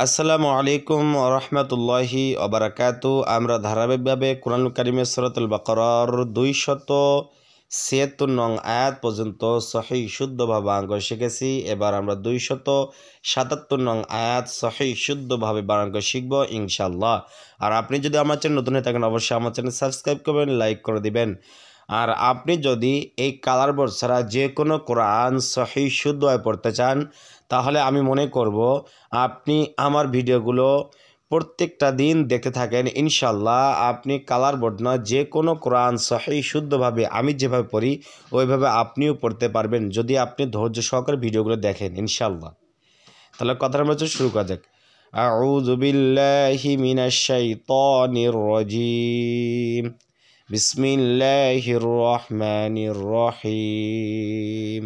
আসসালামু আলাইকুম রহমতুল্লাহি ওবারাকাতু। আমরা ধারাবাহিকভাবে কুরআনুল কারীমের সূরাতুল বাকারার 276 নং আয়াত পর্যন্ত সহিহ শুদ্ধভাবে অঙ্ক শিখেছি। এবার আমরা 277 নং আয়াত সহিহ শুদ্ধভাবে বানান শিখব ইনশাআল্লাহ। আর আপনি যদি আমার চ্যানেল নতুন হয়ে থাকেন অবশ্যই আমার চ্যানেল সাবস্ক্রাইব করবেন, লাইক করে দিবেন। আর আপনি যদি এই কালার বোর্ড ছাড়া যে কোনো কোরআন সহিহ শুদ্ধভাবে পড়তে চান তাহলে আমি মনে করব আপনি আমার ভিডিওগুলো প্রত্যেকটা দিন দেখতে থাকেন। ইনশাল্লাহ আপনি কালার বোর্ড না যে কোনো কোরআন সহিহ শুদ্ধভাবে আমি যেভাবে পড়ি ওইভাবে আপনিও পড়তে পারবেন যদি আপনি ধৈর্য সহকারে ভিডিওগুলো দেখেন ইনশাল্লাহ। তাহলে কথার মধ্যে শুরু করা যাক। আউযু বিল্লাহি মিনাশ শাইতানির রাজিম। বিসমিল্লাহির রহমানির রহিম।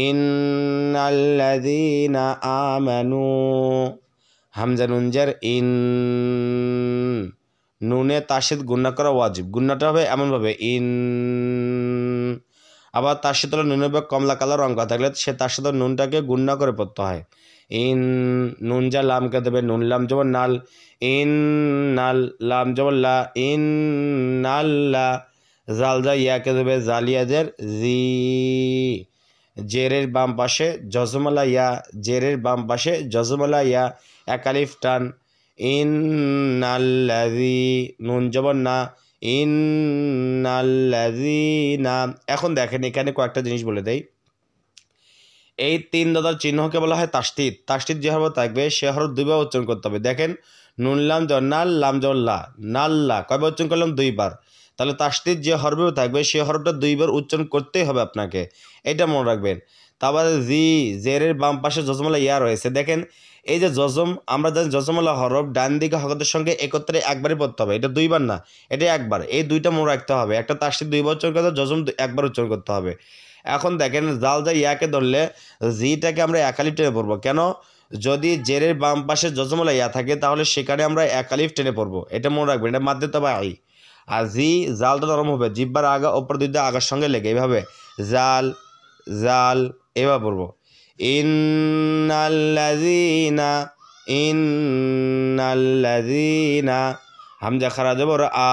ইন্নাল্লাযীনা আমানু হামজা নুনজার ইন, নুনে তাসদীদ গুণনা করা ওয়াজিব। গুণনাটা হবে এমনভাবে ইন। আবার তার সাথে নুনের বা কমলা কালার রঙ থাকলে সে তার সাথে নুনটাকে গুণনা করে পড়তে হয়। ইন নুন যা লামকে দেবে নুন লাম যেমন নাল, ইন নাল লাম যেমন লা, ইন নাল্লা। জাল যা ইয়াকে দেবে জালিয়াদের জি। জেরের বাম পাশে জজমালা ইয়া, জেরের বাম পাশে জজমালা ইয়া, একালিফ টান। ইন্নাল্লাযী নুন যেমন না, ইন্নাল্লাযীনা। এখন দেখেন এখানে কয়েকটা জিনিস বলে দেই। এই তিন দাদার চিহ্নকে বলা হয় তাসদীদ। তাসদীদ যে হরফ থাকবে সে হরফ দুইবার উচ্চারণ করতে হবে। দেখেন নুন লাম জ নাল, লাম জ লা, নাল্লা কয়বার উচ্চারণ করলাম? দুইবার। তাহলে তাসদীদ যে হরফেও থাকবে সে হরফটা দুইবার উচ্চারণ করতেই হবে আপনাকে, এটা মনে রাখবেন। তারপরে জি জেরের বাম পাশে জজমালা ইয়া রয়েছে। দেখেন এই যে জজম, আমরা জানি জজমালা হরফ ডান দিকে হরফের সঙ্গে একত্রে একবারই পড়তে হবে, এটা দুইবার না, এটা একবার। এই দুইটা মনে রাখতে হবে, একটা তাসদীদ দুইবার উচ্চারণ করতে হবে, জজম একবার উচ্চারণ করতে হবে। এখন দেখেন জাল যা ইয়াকে ধরলে জিটাকে আমরা একালিফ টেনে পড়বো। কেন? যদি জেরের বাম পাশে জজমালা ইয়া থাকে তাহলে সেখানে আমরা একালিফ টেনে পড়বো, এটা মনে রাখবেন, এটা মাধ্যে তবে আই। আর জি জালটা নরম হবে, জিব্বার আগা ওপর দুই আগার সঙ্গে লেগে এইভাবে জাল জাল এভাবে পড়বো। ইন্নাল্লাযীনা ইন্নাল্লাযীনা হামজা খারা জবর আ,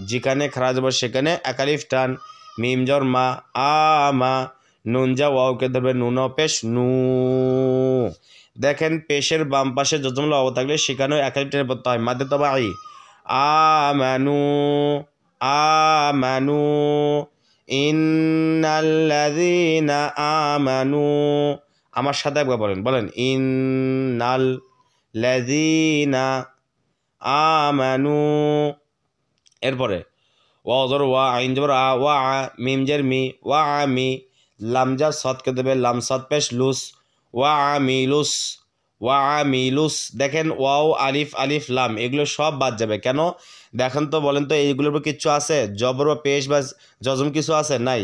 যেখানে খারা জবর সেখানে একালিফ টান। মিম জর মা, আমা। নুন যা ওয়াওকে ধরবে নুন পেশ নু। দেখেন পেশের বাম পাশে জজমলা ওয়াও থাকলে সেখানেও একালিফ টেনে পড়তে হয়, মাধ্যে তবে আই। আমানু আমানু ইন্নাল্লাযীনা আমানু। আমার সাথে একবার বলেন বলেন ইন্নাল্লাযীনা আমানু। এরপরে ওয়া জর ওয়া, আইন জবর আ, ওয়া আ, মিম জের মি, ওয়া আমি। লাম যা সদকে দেবে লাম সদ পেশ লুস, ওয়া আমিলুস ওয়া আমিলুস। দেখেন ওয়াও আলিফ আলিফ লাম এগুলো সব বাদ যাবে। কেন দেখেন তো, বলেন তো এইগুলোর উপর কিচ্ছু আছে? জবর বা পেশ বা জজম কিছু আছে? নাই।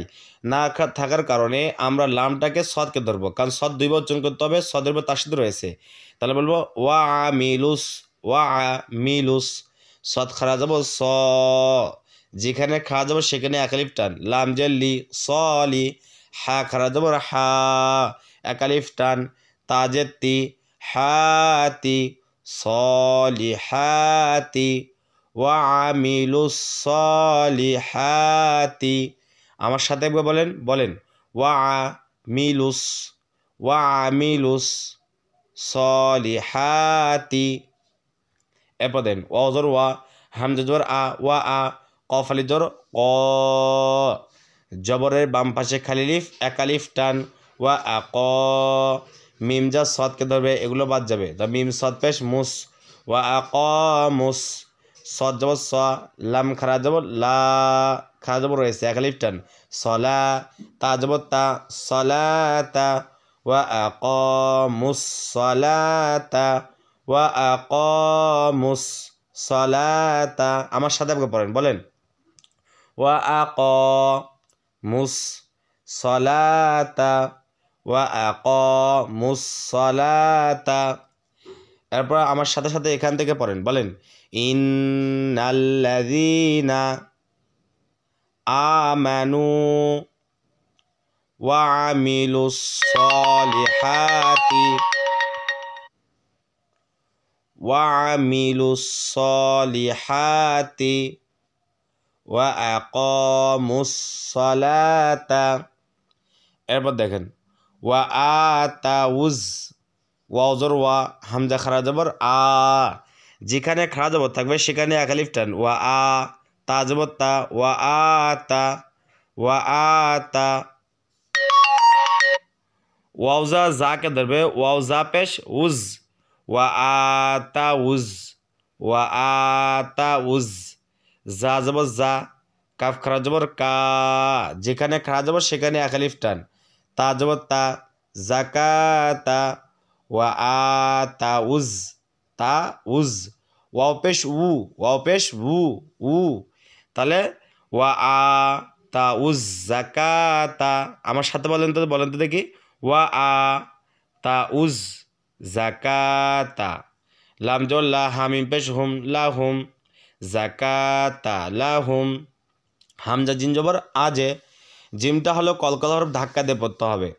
না থাকার কারণে আমরা লামটাকে সদকে ধরবো, কারণ সদ দুইবার উচ্চারণ করতে হবে, সদের উপর তাসদীদ রয়েছে। তাহলে বলবো ওয়া আমিলুস ওয়া আমিলুস। সদ খারা যাব স, যেখানে খারা যাব সেখানে একালিফ টান। লাম জেল্লি সলি, হা খারা যাব হা, একালিফ টান। তাজের তি হাতি, সলিহাতি ওয়া আমিলুস সলিহাতি। আমার সাথে একবার বলেন বলেন ওয়া আমিলুস ওয়া আমিলুস সলিহাতি। এরপর দেন ওয়া জর ওয়া, হামজা জবর আ, ওয়া আ, কফ আলিফ জবর ক, জবরের বাম পাশে খালি লিফ একালিফ টান। ওয়া আ ক, মিম যা সদকে ধরবে এগুলো বাদ যাবে, তা মিম সদ পেশ মুস, ওয়া আ ক মুস। সদ জবর স, লাম খারা জবর লা, খারা জবর রয়েছে একালিফ টান। সলা তা জবর তা, সলাতা ওয়া আ ক মুস সলাতা ওয়া আকামুস সালাতা। আমার সাথে আপনি পড়েন বলেন ওয়া আকামুস সালাতা ওয়া আকামুস সালাতা। এরপর আমার সাথে সাথে এখান থেকে পড়েন বলেন ইন্নাল্লাযীনা আমানু ওয়া আমিলুস সলিহাতি ওয়ামিলুস সলিহাতি ওয়া আকামুস সালাতা। এরপর দেখেন ওয়া আতাউজ, ওয়াও জবর ওয়া, হামজা খারা জবর আ, যেখানে খারা জবর থাকবে সেখানে এক আলিফ টান, ওয়া আ, তা জবর তা, ওয়া আতা, ওয়া আতা। ওয়াউজা জাকে ধরবে, ওয়াউজা পেশ উজ, ওয়া আতা উজ, ওয়া আতা উজ। জা জবর জা, কাফ খারা জবর কা, যেখানে খারা জবর সেখানে এক আলিফ টান, তা জবর তা, জাকাতা, ওয়া আতা উজ, তা উজ। ওয়াও পেশ উ, ওয়াও পেশ উ, উ, তাহলে ওয়া আ তা উজ জাকাতা। আমার সাথে বলেন তো দেখি, ওয়া আ তা উজ জাকাতা। লাম জবর লা, হামিম পেশ হুম, লাহুম জাকাতা লাহুম। হামজা জিন জবর আজে, জিমটা হলো কলকলা হরফ ধাক্কা দিয়ে পড়তে হবে,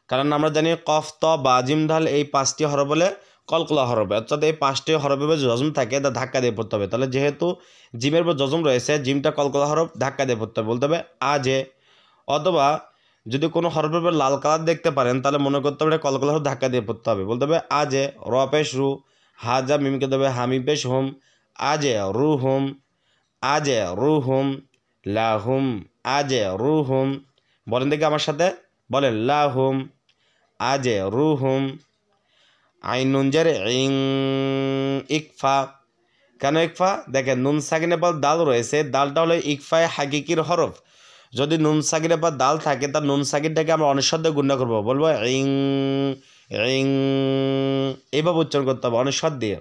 কারণ আমরা জানি কফ ত বা জিম ঢাল এই 5টি হরফ বলে কলকলা হরফ, অর্থাৎ এই 5টি হরফে জজম থাকে, তা ধাক্কা দিয়ে পড়তে হবে। তাহলে যেহেতু জিমের উপর জজম রয়েছে, জিমটা কলকলা হরফ ধাক্কা দিয়ে পড়তে হবে, বলতে হবে আজে। অথবা যদি কোনো হরফের উপর লাল কালার দেখতে পারেন তাহলে মনে করতে হবে কলকলা হরফ ধাক্কা দিয়ে পড়তে হবে, বলতে হবে আজে। র পেশ রু, হাজা মিমকে দেবে হামি পেশ হুম, আজে রু হুম, আজে রু হুম, লাহুম, আজে রু হুম। বলেন দেখি আমার সাথে, বলেন লাহুম, আজে রু হুম। আইন নুন জের ইং, ইকফা। কেন ইকফা? দেখেন নুন সাকিনের পর দাল রয়েছে, দালটা হলো ইকফায় হাকিকির হরফ। যদি নুন সাকিনের পর দাল থাকে তার নুন সাকিনটাকে আমরা অনিঃশব্দ গুণা করবো, বলবো ইং, ইং, এইভাবে উচ্চারণ করতে হবে অনিঃশব্দ দিয়ে।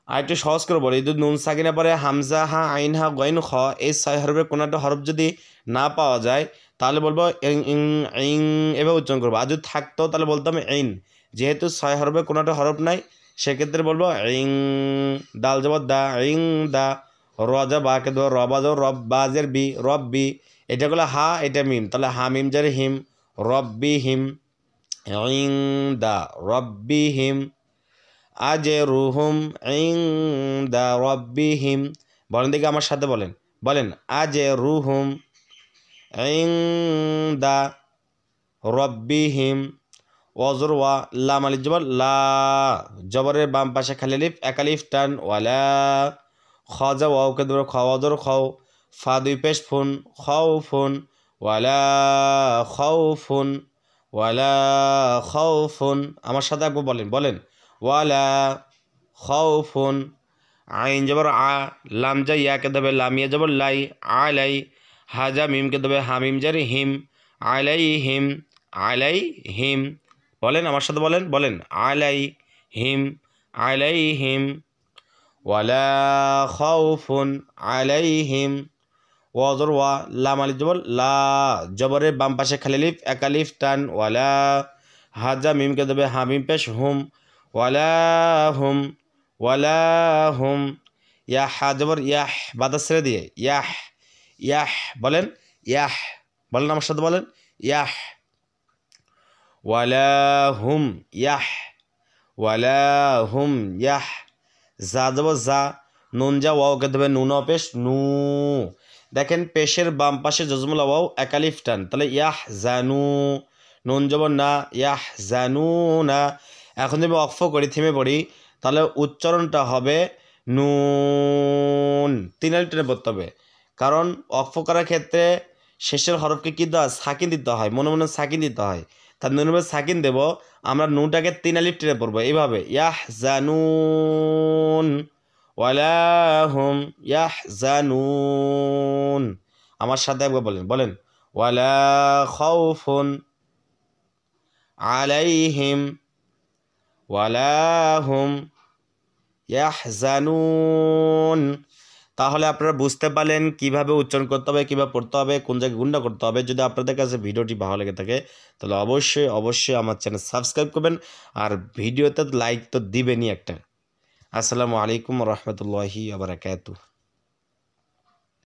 আর একটু সহজ করে বলি, যদি নুন সাকিনের পরে হামজা হা, আইন হা, গইন খ, এই 6 হরফের কোনো একটা হরফ যদি না পাওয়া যায় তাহলে বলবো ইং, ইং, ইং, এভাবে উচ্চারণ করবো। আর যদি থাকতো তাহলে বলতাম ইন। যেহেতু 6 হরফের কোনো একটা হরফ নাই, সেক্ষেত্রে বলবো ইং। দাল জবর দা, ইং দা। রজা বাকে দেবো, রবা জবর রব, বাজের বি, রব্বি। এটা গুলো হা, এটা মিম, তাহলে হা মিম জারে হিম, রব্বি হিম, ইং দা রব্বি হিম, আজরুহুম ইনদা রাব্বিহিম। বলেন দেখি আমার সাথে, বলেন, বলেন আজরুহুম ইনদা রাব্বিহিম। ওয়াজর ওয়া, লাম আলিফ জবর লা, জবরের বাম পাশে খালি আলিফ, এক আলিফ টান, ওয়ালা। খজা ওয়াওকে ধরো, খাওয়াজর খাও, ফা 2 পেশ ফুন, খাও ফুন, ওয়ালা খাও ফুন, ওয়ালা খাও ফুন। আমার সাথে একবার বলেন, বলেন ওয়ালা খাউফুন। আইন জবর আ, লাম যা ইয়াকে দেবে, লামিয়া জবর লাই, আলাই। হাজা মিমকে দেবে হামিম জারি হিম, আলাই হিম, আলাই হিম। বলেন আমার সাথে, বলেন, বলেন আলাই হিম, আলাই হিম। ওয়ালা খাউফুন আলাইহিম। ওয়াজর ওয়া, লাম আলিফ জবর লা, জবরের বাম পাশে খালি আলিফ, এক আলিফ টান, ওয়ালা। হাজা মিমকে দেবে হামিম পেশ হুম, ওয়ালা হুম, ওয়ালা হুম। ইয়াহ, হা জবর ইয়াহ, বাতাস ছেড়ে দিয়ে ইয়াহ, ইয়াহ, বলেন ইয়াহ, বলেন আমার সাথে, বলেন ইয়াহ। ওয়ালা হুম ইয়াহ, ওয়ালা হুম ইয়াহ। যা জবর যা, নুন যা, ওয়াওকে দেবে নুন পেশ নু। দেখেন পেশের বাম পাশে জজমুল ওয়াও, এক আলিফ টান, তাহলে ইয়াহ জানু। নুন জবর না, ইয়াহ জানু না। এখন যদি অক্ফ করি, থেমে পড়ি, তাহলে উচ্চারণটা হবে নুন, 3 আলিফ টেনে পড়তে হবে। কারণ অক্ফ করার ক্ষেত্রে শেষের হরফকে কী দেওয়া, সাকিন দিতে হয়, মনে মনে সাকিন দিতে হয়। তার নুনের সাকিন দেব, আমরা নুনটাকে 3 আলিফ টেনে পড়বো এইভাবে, ইয়াহ জানুন, ওয়ালা হুম ইয়াহ জানুন। আমার সাথে একবার বলেন, বলেন ওয়ালা খাউফুন আলাইহিম, ওয়ালা হুম ইয়াহজানুন। তাহলে আপনারা বুঝতে পারলেন কিভাবে উচ্চারণ করতে হবে, কীভাবে পড়তে হবে, কোন জায়গায় গুণনা করতে হবে। যদি আপনাদের কাছে ভিডিওটি ভালো লেগে থাকে তাহলে অবশ্যই অবশ্যই আমার চ্যানেল সাবস্ক্রাইব করবেন, আর ভিডিওতে লাইক তো দিবেনই একটা। আসসালামু আলাইকুম রহমতুল্লাহি ওয়া বারাকাতুহু।